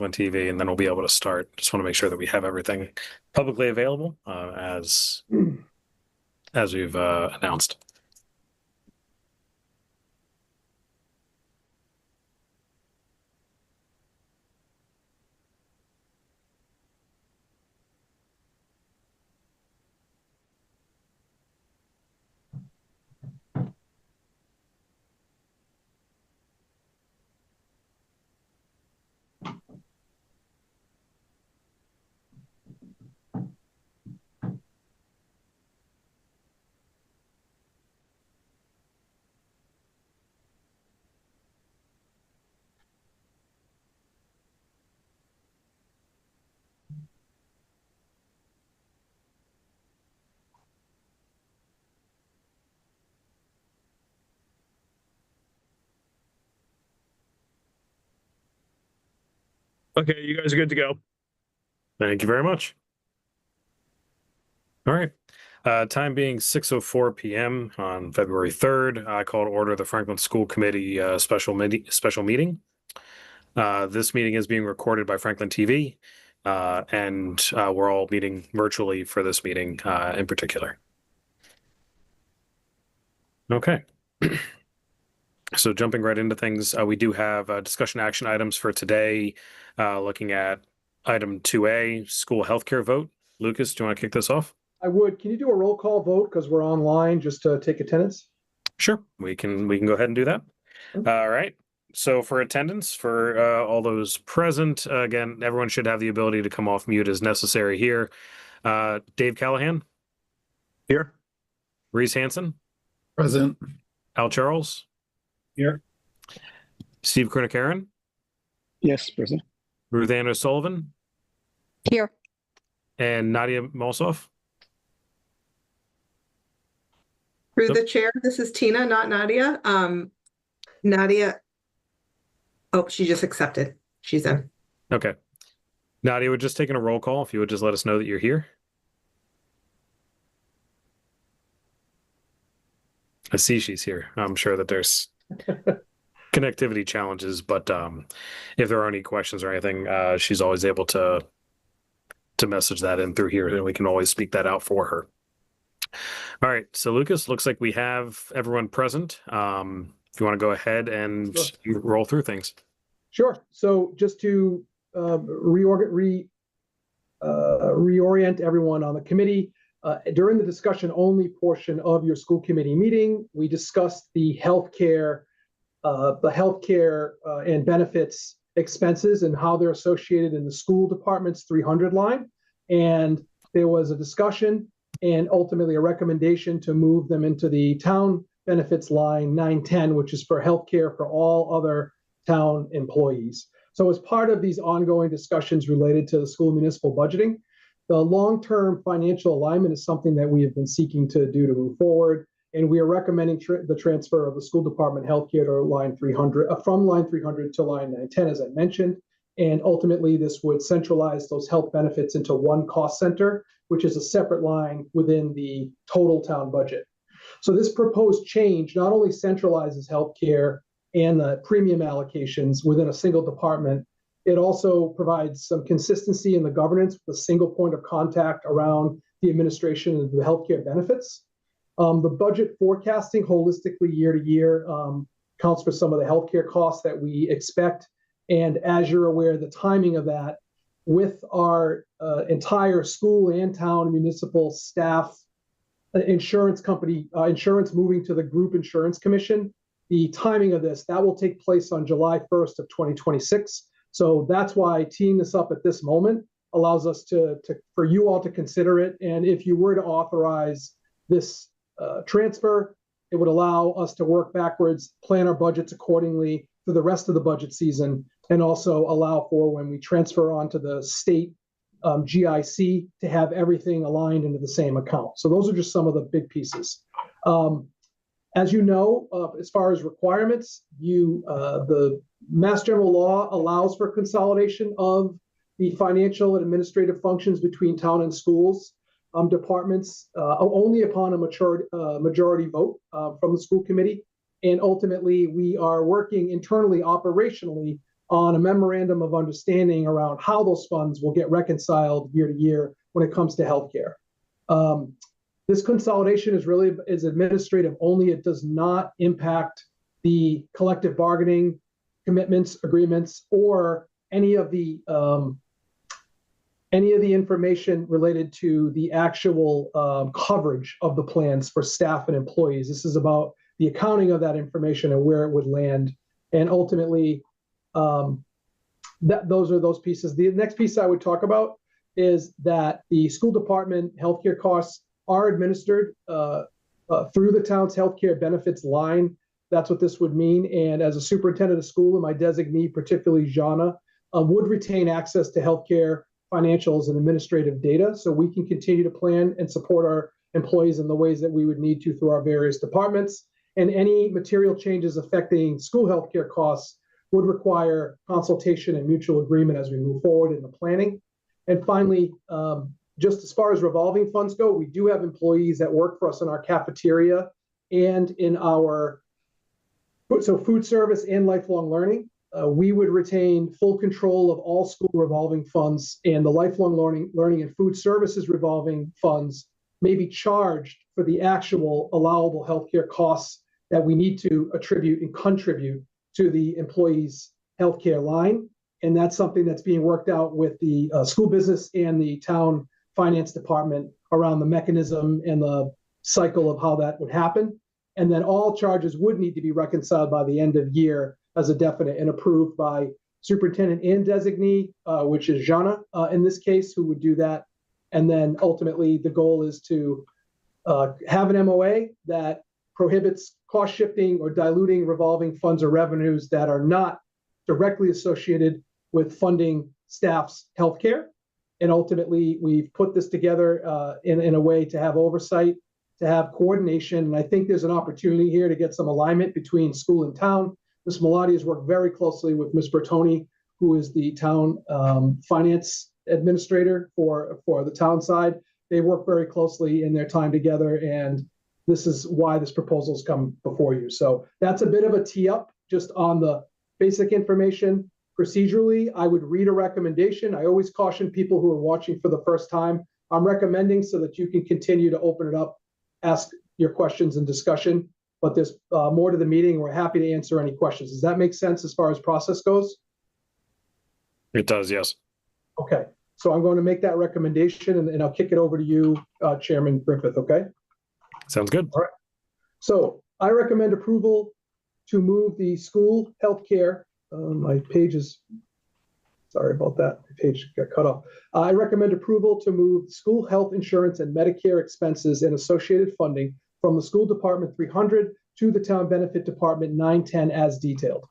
Franklin TV, and then we'll be able to start. Just want to make sure that we have everything publicly available as we've announced. Okay, you guys are good to go. Thank you very much. All right. Time being 6:04 p.m. on February 3rd, I call to order the Franklin School Committee special meeting. This meeting is being recorded by Franklin TV, and we're all meeting virtually for this meeting in particular. Okay. So jumping right into things, we do have discussion action items for today, looking at item 2A, school healthcare vote. Lucas, do you want to kick this off? I would. Can you do a roll call vote because we're online just to take attendance? Sure, we can go ahead and do that. All right. So for attendance, for all those present, again, everyone should have the ability to come off mute as necessary here. Dave Callahan? Here. Reese Hansen? Present. Al Charles? Here. Steve Kernikaran? Yes, present. Ruth Ann O'Sullivan? Here. And Nadia Malsoff? Through the chair, this is Tina, not Nadia. Nadia, oh, she just accepted. She's in. Okay. Nadia, we're just taking a roll call. If you would just let us know that you're here. I see she's here. I'm sure that there's connectivity challenges, but if there are any questions or anything, she's always able to message that in through here, and we can always speak that out for her. All right, so Lucas, looks like we have everyone present. If you want to go ahead and roll through things. Sure. So just to reorient everyone on the committee, during the discussion only portion of your school committee meeting, we discussed the healthcare and benefits expenses and how they're associated in the school department's 300 line. And there was a discussion and ultimately a recommendation to move them into the town benefits line 910, which is for healthcare for all other town employees. So as part of these ongoing discussions related to the school municipal budgeting, the long-term financial alignment is something that we have been seeking to do to move forward. And we are recommending the transfer of the school department healthcare to line 300, from line 300 to line 910, as I mentioned. And ultimately, this would centralize those health benefits into one cost center, which is a separate line within the total town budget. So this proposed change not only centralizes healthcare and the premium allocations within a single department, it also provides some consistency in the governance with a single point of contact around the administration of the healthcare benefits. The budget forecasting holistically year to year counts for some of the healthcare costs that we expect. And as you're aware, the timing of that with our entire school and town municipal staff, insurance company, insurance moving to the Group Insurance Commission, the timing of this, that will take place on July 1st of 2026. So that's why teeing this up at this moment allows us for you all to consider it. And if you were to authorize this transfer, it would allow us to work backwards, plan our budgets accordingly for the rest of the budget season, and also allow for when we transfer onto the state GIC to have everything aligned into the same account. So those are just some of the big pieces. As you know, as far as requirements, the Mass General Law allows for consolidation of the financial and administrative functions between town and schools departments only upon a majority vote from the school committee. And ultimately, we are working internally, operationally, on a memorandum of understanding around how those funds will get reconciled year to year when it comes to healthcare. This consolidation is administrative only. It does not impact the collective bargaining commitments, agreements, or any of the information related to the actual coverage of the plans for staff and employees. This is about the accounting of that information and where it would land. And ultimately, those are those pieces. The next piece I would talk about is that the school department healthcare costs are administered through the town's healthcare benefits line. That's what this would mean. And as a superintendent of school and my designee, particularly Jana, would retain access to healthcare financials and administrative data so we can continue to plan and support our employees in the ways that we would need to through our various departments. And any material changes affecting school healthcare costs would require consultation and mutual agreement as we move forward in the planning. And finally, just as far as revolving funds go, we do have employees that work for us in our cafeteria and in our food service and lifelong learning. We would retain full control of all school revolving funds, and the lifelong learning and food services revolving funds may be charged for the actual allowable healthcare costs that we need to attribute and contribute to the employees' healthcare line. And that's something that's being worked out with the school business and the town finance department around the mechanism and the cycle of how that would happen. And then all charges would need to be reconciled by the end of year as a definite and approved by superintendent and designee, which is Jana in this case, who would do that. And then ultimately the goal is to have an MOA that prohibits cost shifting or diluting revolving funds or revenues that are not directly associated with funding staff's healthcare. And ultimately, we've put this together in a way to have oversight, to have coordination. And I think there's an opportunity here to get some alignment between school and town. Ms. Malati has worked very closely with Ms. Bertoni, who is the town finance administrator for the town side. They work very closely in their time together, and this is why this proposal's come before you. So that's a bit of a tee up just on the basic information. Procedurally, I would read a recommendation. I always caution people who are watching for the first time. I'm recommending so that you can continue to open it up, ask your questions and discussion, but there's more to the meeting. We're happy to answer any questions. Does that make sense as far as process goes? It does, yes. Okay, so I'm going to make that recommendation and I'll kick it over to you, Chairman Griffith, okay? Sounds good. All right. So I recommend approval to move the school healthcare. My page is, sorry about that. My page got cut off. I recommend approval to move school health insurance and Medicare expenses and associated funding from the school department 300 to the town benefit department 910 as detailed.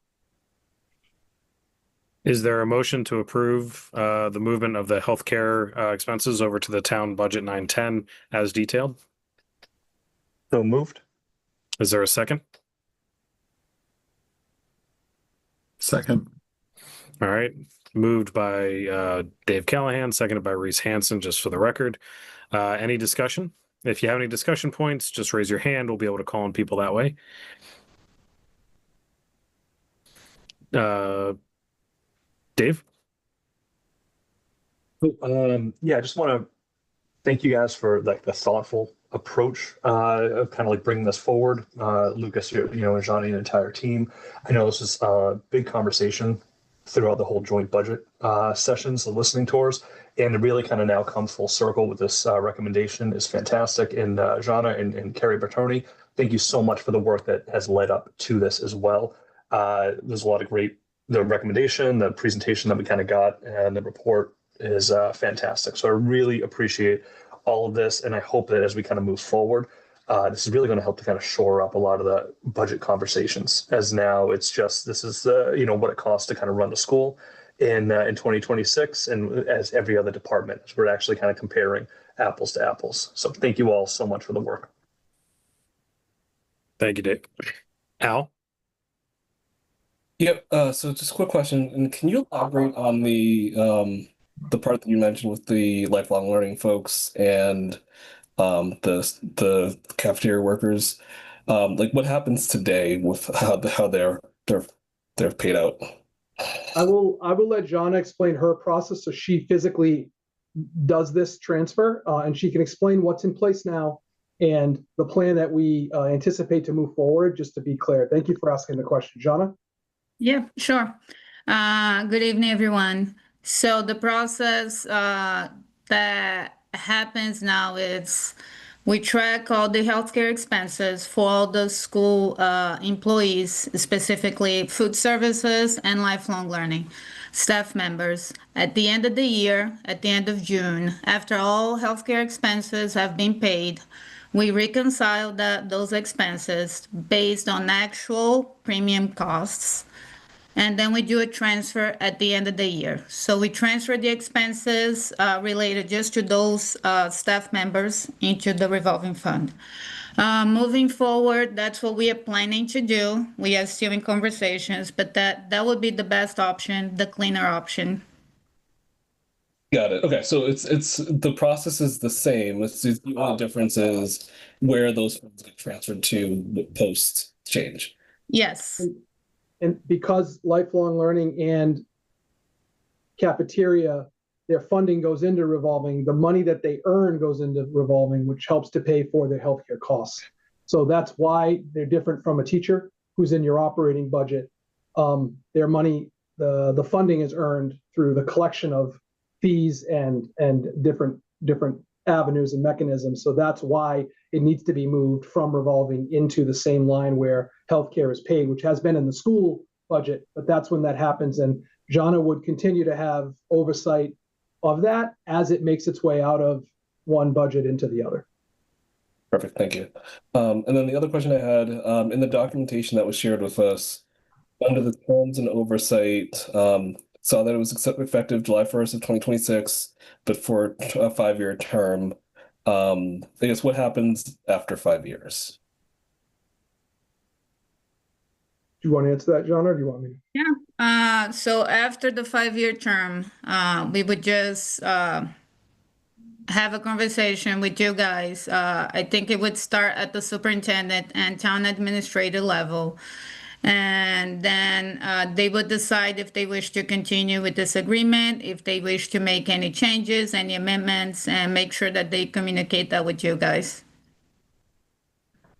Is there a motion to approve the movement of the healthcare expenses over to the town budget 910 as detailed? So moved. Is there a second? Second. All right. Moved by Dave Callahan, seconded by Reese Hansen, just for the record. Any discussion? If you have any discussion points, just raise your hand. We'll be able to call on people that way. Dave? Yeah, I just want to thank you guys for like the thoughtful approach of kind of like bringing this forward. Lucas, and Johnny and the entire team. I know this is a big conversation throughout the whole joint budget sessions, the listening tours, and to really kind of now come full circle with this recommendation is fantastic. And Jana and Carrie Bertoni, thank you so much for the work that has led up to this as well. There's a lot of the recommendation, the presentation that we kind of got, and the report is fantastic. So I really appreciate all of this, and I hope that as we kind of move forward, this is really going to help to kind of shore up a lot of the budget conversations. As now it's just this is what it costs to kind of run the school in 2026, and as every other department, as we're actually kind of comparing apples to apples. So thank you all so much for the work. Thank you, Dave. Al? Yep. So just a quick question, and can you elaborate on the part that you mentioned with the lifelong learning folks and the cafeteria workers? Like what happens today with how they're paid out? I will let Jana explain her process. So she physically does this transfer, and she can explain what's in place now and the plan that we anticipate to move forward, just to be clear. Thank you for asking the question. Jana? Yeah, sure. Good evening, everyone. So the process that happens now is we track all the healthcare expenses for all the school employees, specifically food services and lifelong learning staff members. At the end of the year, at the end of June, after all healthcare expenses have been paid, we reconcile those expenses based on actual premium costs. And then we do a transfer at the end of the year. So we transfer the expenses related just to those staff members into the revolving fund. Moving forward, that's what we are planning to do. We are still in conversations, but that would be the best option, the cleaner option. Got it. Okay, so it's the process is the same. It's the only difference is where those funds get transferred to post change. Yes. And because lifelong learning and cafeteria, their funding goes into revolving, the money that they earn goes into revolving, which helps to pay for their healthcare costs. So that's why they're different from a teacher who's in your operating budget. Their money, the funding is earned through the collection of fees and different avenues and mechanisms. So that's why it needs to be moved from revolving into the same line where healthcare is paid, which has been in the school budget, but that's when that happens. And Jana would continue to have oversight of that as it makes its way out of one budget into the other. Perfect, thank you. And then the other question I had, in the documentation that was shared with us, under the terms and oversight, saw that it was effective July 1st of 2026, but for a 5-year term. I guess what happens after 5 years? Do you want to answer that, Jana, or do you want me? So after the 5-year term, we would just have a conversation with you guys. I think it would start at the superintendent and town administrator level. And then they would decide if they wish to continue with this agreement, if they wish to make any changes, any amendments, and make sure that they communicate that with you guys.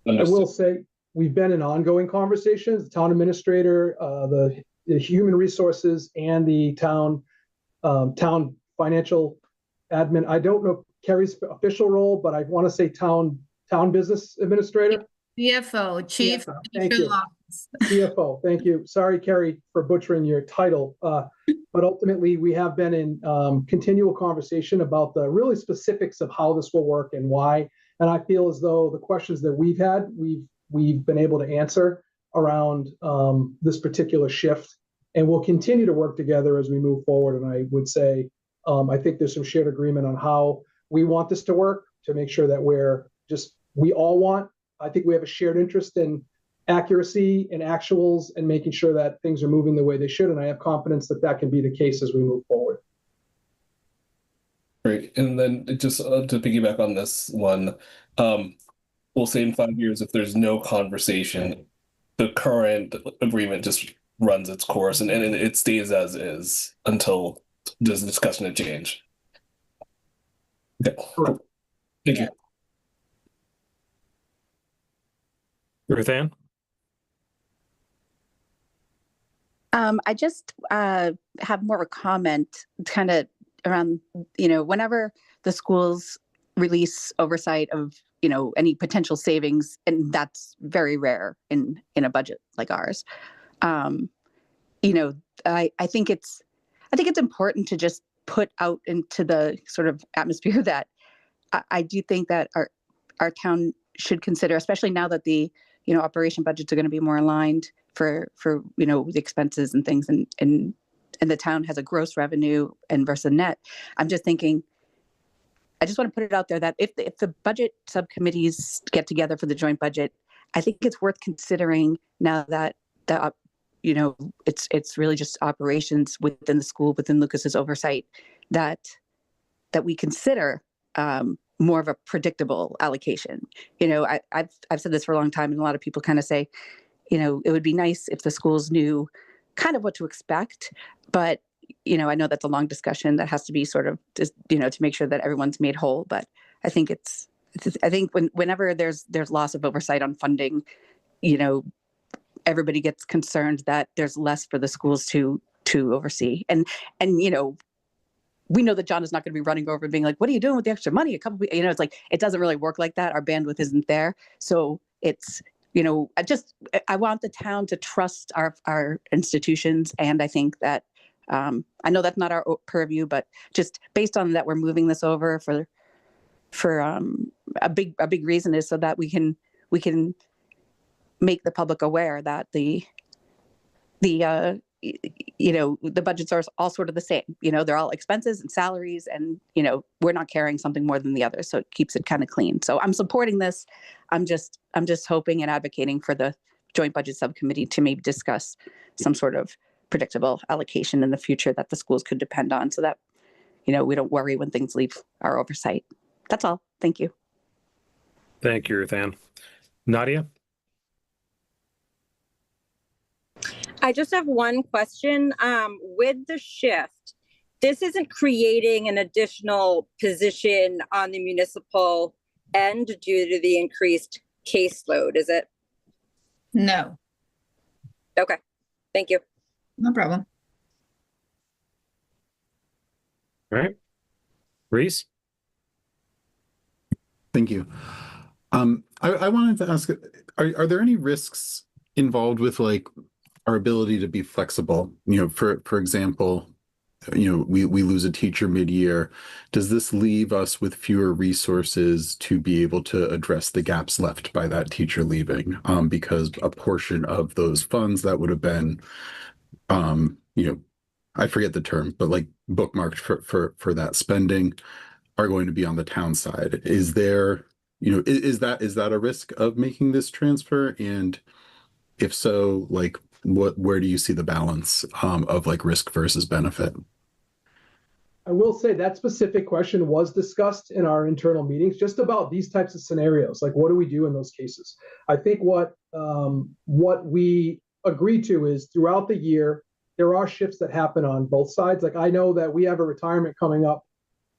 I will say we've been in ongoing conversations. The town administrator, the human resources, and the town financial admin. I don't know Kerry's official role, but I want to say town business administrator. CFO, Chief CFO, thank Financial you. Officer. CFO, thank you. Sorry, Kerry, for butchering your title. But ultimately, we have been in continual conversation about the really specifics of how this will work and why. And I feel as though the questions that we've had, we've been able to answer around this particular shift. And we'll continue to work together as we move forward. And I would say, I think there's some shared agreement on how we want this to work to make sure that I think we have a shared interest in accuracy and actuals and making sure that things are moving the way they should. And I have confidence that that can be the case as we move forward. Great. And then just to piggyback on this one, we'll say in 5 years, if there's no conversation, the current agreement just runs its course and it stays as is until there's a discussion to change. Okay. Correct. Thank you. Ruth Ann? I just have more of a comment kind of around, whenever the schools release oversight of, any potential savings, and that's very rare in a budget like ours. I think it's important to just put out into the sort of atmosphere that I do think that our town should consider, especially now that the operation budgets are going to be more aligned for the expenses and things, and the town has a gross revenue and versus net. I'm just thinking, I just want to put it out there that if the budget subcommittees get together for the joint budget, I think it's worth considering now that it's really just operations within the school, within Lucas's oversight, that we consider more of a predictable allocation. I've said this for a long time, and a lot of people kind of say, it would be nice if the schools knew kind of what to expect. But, you know, I know that's a long discussion that has to be sort of just, you know, to make sure that everyone's made whole. But I think I think whenever there's loss of oversight on funding, you know, everybody gets concerned that there's less for the schools to oversee. And, you know, we know that John is not going to be running over and being like, what are you doing with the extra money? You know, it's like, it doesn't really work like that. Our bandwidth isn't there. So it's, you know, I want the town to trust our institutions. And I think that, I know that's not our purview, but just based on that, we're moving this over for a big reason is so that we can make the public aware that the you know, the budgets are all sort of the same. You know, they're all expenses and salaries, and, you know, we're not carrying something more than the other. So it keeps it kind of clean. So I'm supporting this. I'm just hoping and advocating for the joint budget subcommittee to maybe discuss some sort of predictable allocation in the future that the schools could depend on, so that, you know, we don't worry when things leave our oversight. That's all. Thank you. Thank you, Ruth Ann. Nadia? I just have one question. With the shift, this isn't creating an additional position on the municipal end due to the increased caseload, is it? No, Okay, thank you. no problem. All right. Reese? Thank you. I wanted to ask, are there any risks involved with like our ability to be flexible? You know, for example, you know, we lose a teacher mid-year. Does this leave us with fewer resources to be able to address the gaps left by that teacher leaving? Because a portion of those funds that would have been, you know, I forget the term, but like bookmarked for that spending are going to be on the town side. Is there, you know, is that a risk of making this transfer? And if so, like, where do you see the balance of like risk versus benefit? I will say that specific question was discussed in our internal meetings, just about these types of scenarios. Like, what do we do in those cases? I think what we agreed to is throughout the year, there are shifts that happen on both sides. Like, I know that we have a retirement coming up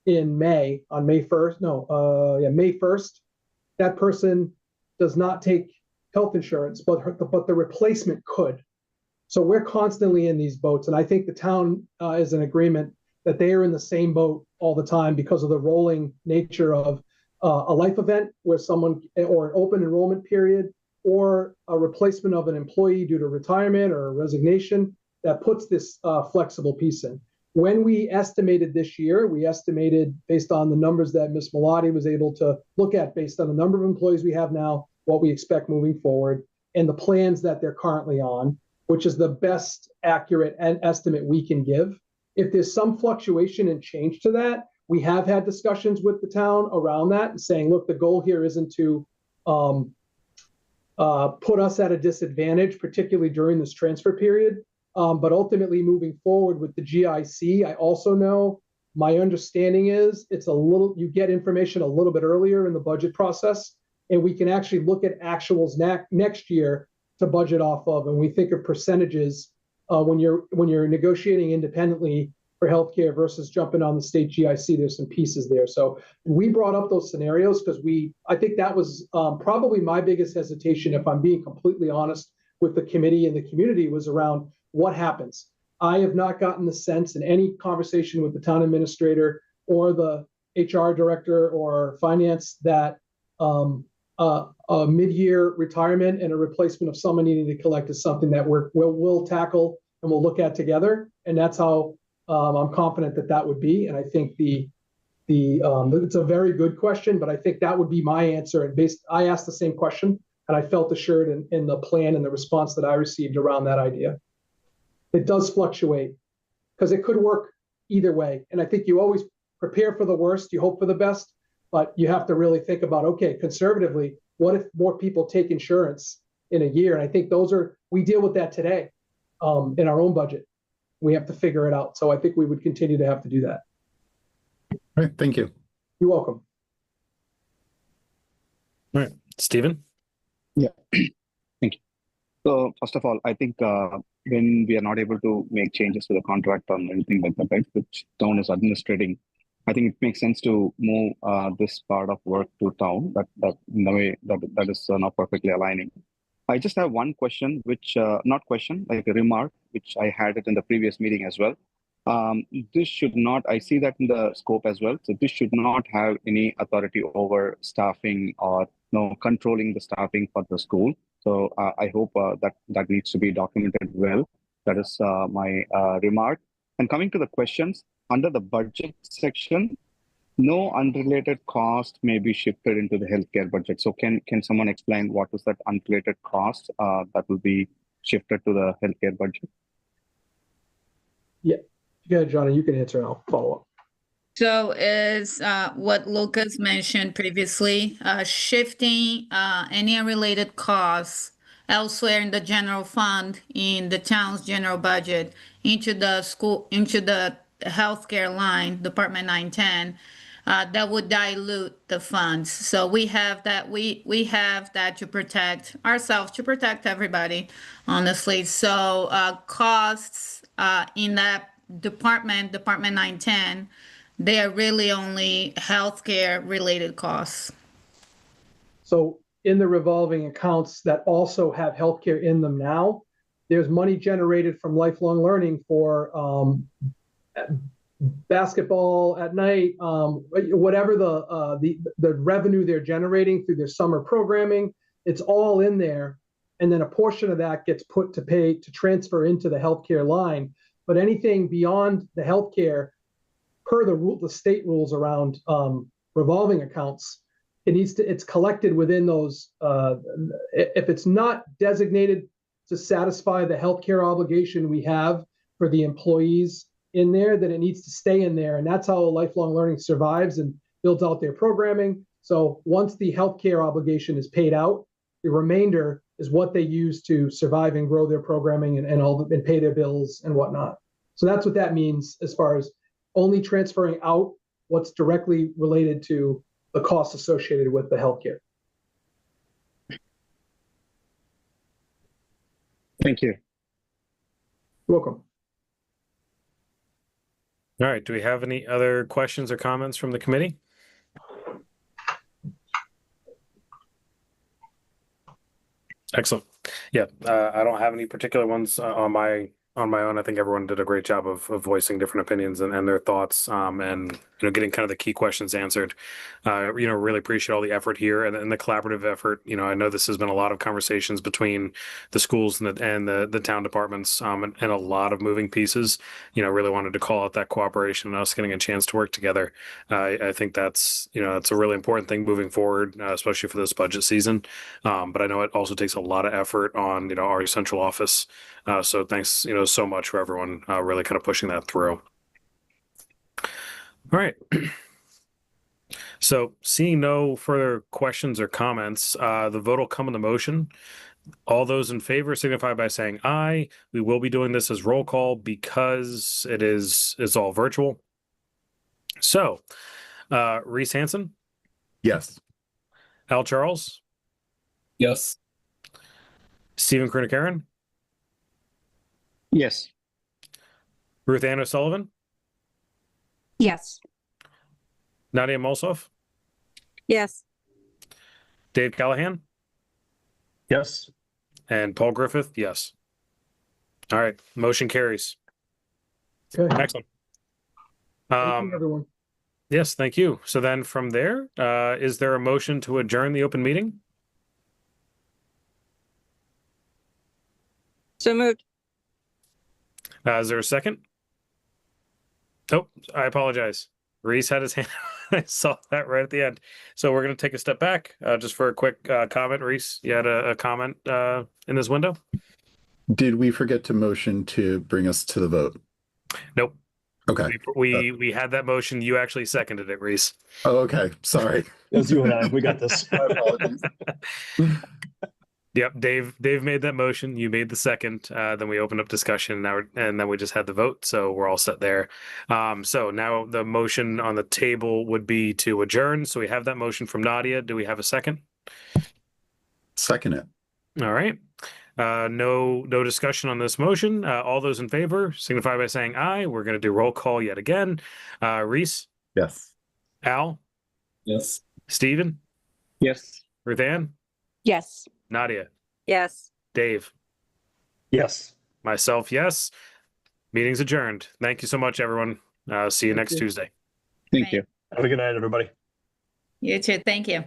in May, on May 1st. May 1st. That person does not take health insurance, but the replacement could. So we're constantly in these boats. And I think the town is in agreement that they are in the same boat all the time because of the rolling nature of a life event where someone, or an open enrollment period, or a replacement of an employee due to retirement or resignation, that puts this flexible piece in. When we estimated this year, we estimated based on the numbers that Ms. Malati was able to look at, based on the number of employees we have now, what we expect moving forward, and the plans that they're currently on, which is the best accurate estimate we can give. If there's some fluctuation and change to that, we have had discussions with the town around that and saying, look, the goal here isn't to put us at a disadvantage, particularly during this transfer period. But ultimately moving forward with the GIC, I also know, my understanding is you get information a little bit earlier in the budget process, and we can actually look at actuals next year to budget off of. And we think of percentages when you're negotiating independently for healthcare versus jumping on the state GIC. There's some pieces there. So we brought up those scenarios because I think that was probably my biggest hesitation, if I'm being completely honest, with the committee and the community, was around what happens. I have not gotten the sense in any conversation with the town administrator or the HR director or finance that a mid-year retirement and a replacement of someone needing to collect is something that we'll tackle and we'll look at together. And that's how I'm confident that would be. And I think it's a very good question, but I think that would be my answer. And I asked the same question, and I felt assured in the plan and the response that I received around that idea. It does fluctuate because it could work either way. And I think you always prepare for the worst, you hope for the best, but you have to really think about, okay, conservatively, what if more people take insurance in a year? And I think we deal with that today in our own budget. We have to figure it out. So I think we would continue to have to do that. All right, thank you. You're welcome. All right. Stephen? Yeah. Thank you. So first of all, I think when we are not able to make changes to the contract or anything like that, right, which town is administrating, I think it makes sense to move this part of work to town. That in a way that is not perfectly aligning. I just have one question, which not question, like a remark, which I had it in the previous meeting as well. This should not. I see that in the scope as well. So this should not have any authority over staffing or controlling the staffing for the school. So I hope that needs to be documented well. That is my remark. And coming to the questions, under the budget section, no unrelated cost may be shifted into the healthcare budget. So can someone explain what is that unrelated cost that will be shifted to the healthcare budget? Yeah, Johnny, you can answer and I'll follow up. So is what Lucas mentioned previously, shifting any unrelated costs elsewhere in the general fund in the town's general budget into the healthcare line, Department 910, that would dilute the funds. So we have that to protect ourselves, to protect everybody, honestly. So costs in that Department 910, they are really only healthcare related costs. So in the revolving accounts that also have healthcare in them now, there's money generated from lifelong learning for basketball at night, whatever the revenue they're generating through their summer programming, it's all in there. And then a portion of that gets put to transfer into the healthcare line. But anything beyond the healthcare, per the state rules around revolving accounts, it's collected within those. If it's not designated to satisfy the healthcare obligation we have for the employees in there, then it needs to stay in there, and that's how lifelong learning survives and builds out their programming. So once the healthcare obligation is paid out, the remainder is what they use to survive and grow their programming and pay their bills and whatnot. So that's what that means as far as only transferring out what's directly related to the costs associated with the healthcare. Thank you. You're welcome. All right. Do we have any other questions or comments from the committee? Excellent. Yeah, I don't have any particular ones on my own. I think everyone did a great job of voicing different opinions and their thoughts, and getting kind of the key questions answered. Really appreciate all the effort here and the collaborative effort. I know this has been a lot of conversations between the schools and the town departments, and a lot of moving pieces. Really wanted to call out that cooperation and us getting a chance to work together. I think that's it's a really important thing moving forward, especially for this budget season. But I know it also takes a lot of effort on our central office. So thanks so much for everyone really kind of pushing that through. All right. So seeing no further questions or comments, the vote will come on the motion. All those in favor signify by saying aye. We will be doing this as roll call because it's all virtual. So Reese Hansen, Yes. Al Charles, Yes. Stephen Krunikaran, Yes. Ruth Ann O'Sullivan, Yes. Nadia Molsov, Yes. Dave Callahan, Yes. and Paul Griffith. Yes. All right. Motion carries. Okay. Excellent. Thank you, everyone. Yes, thank you. So then from there, is there a motion to adjourn the open meeting? So moved. Is there a second? Oh, I apologize. Reese had his hand. I saw that right at the end. So we're going to take a step back just for a quick comment. Reese, you had a comment in this window? Did we forget to motion to bring us to the vote? Nope. Okay. We had that motion. You actually seconded it, Reese. Oh, okay. Sorry. It was you and I. We got this. My apologies. Yep, Dave made that motion. You made the second. Then we opened up discussion, and then we just had the vote. So we're all set there. So now the motion on the table would be to adjourn. So we have that motion from Nadia. Do we have a second? Second it. All right. No discussion on this motion. All those in favor signify by saying aye. We're going to do roll call yet again. Reese, Yes. Al, Yes. Stephen, Yes. Ruthann, Yes. Nadia, Yes. Dave, Yes. myself, yes. Meeting's adjourned. Thank you so much, everyone. See you Thank next you. Tuesday. Thank you. Have a good night, everybody. You too. Thank you.